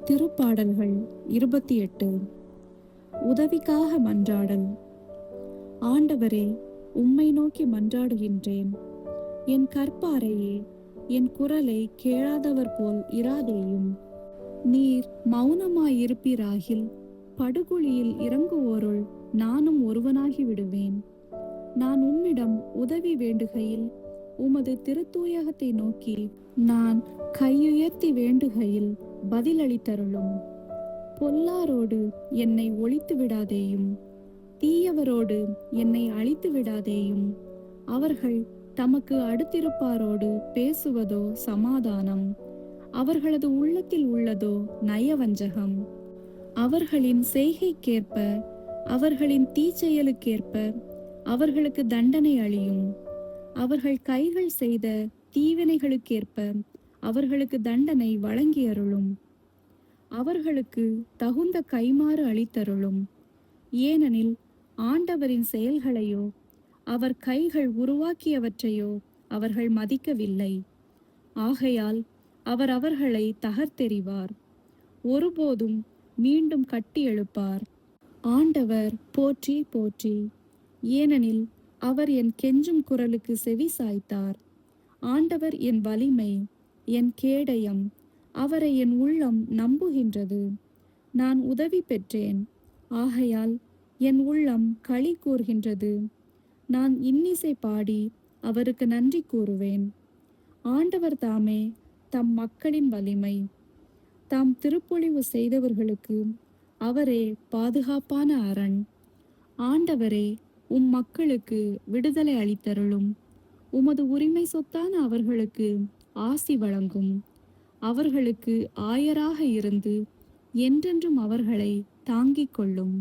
திருப்பாடல்கள் 28. உதவிக்காக மன்றாடல். ஆண்டவரே, உம்மை நோக்கி மன்றாடுகின்றேன். என் கற்பாரையே, என் குரலை கேளாதவர் போல் இராதேயும். நீர் மௌனமாயிருப்பீராகில் படுகுழியில் இறங்குவோருள் நானும் ஒருவனாகி விடுவேன். நான் உம்மிடம் உதவி வேண்டுகையில் உமது திருத்தூயகத்தை நோக்கி நான் கையுயர்த்தி வேண்டுகையில் பதிலளித்தருளும். பொல்லாரோடு என்னை ஒழித்து விடாதேயும், தீயவரோடு என்னை அழித்து விடாதேயும். அவர்கள் தமக்கு அடுத்திருப்பாரோடு பேசுவதோ சமாதானம், அவர்களது உள்ளத்தில் உள்ளதோ நயவஞ்சகம். அவர்களின் செய்கைக்கேற்ப, அவர்களின் தீச்செயலுக்கேற்ப அவர்களுக்கு தண்டனை அளியும். அவர்கள் கைகள் செய்த தீவினைகளுக்கேற்ப அவர்களுக்கு தண்டனை வழங்கியருளும். அவர்களுக்கு தகுந்த கைமாறு அளித்தருளும். ஏனெனில் ஆண்டவரின் செயல்களையோ அவர் கைகள் உருவாக்கியவற்றையோ அவர்கள் மதிக்கவில்லை. ஆகையால் அவர் அவர்களை தகர்த்தெறிவார், ஒருபோதும் மீண்டும் கட்டி எழுப்பார். ஆண்டவர் போற்றி போற்றி, ஏனெனில் அவர் என் கெஞ்சும் குரலுக்கு செவி சாய்த்தார். ஆண்டவர் என் வலிமை, என் கேடயம், அவரை என் உள்ளம் நம்புகின்றது. நான் உதவி பெற்றேன், ஆகையால் என் உள்ளம் களி கூர்கின்றது. நான் இன்னிசை பாடி அவருக்கு நன்றி கூறுவேன். ஆண்டவர் தாமே தம் மக்களின் வலிமை, தாம் திருப்பொழிவு செய்தவர்களுக்கு அவரே பாதுகாப்பான அரண். ஆண்டவரே, உம் மக்களுக்கு விடுதலை அளித்தருளும். உமது உரிமை சொத்தான அவர்களுக்கு ஆசி வழங்கும். அவர்களுக்கு ஆயராக இருந்து என்றென்றும் அவர்களை தாங்கிக் கொள்ளும்.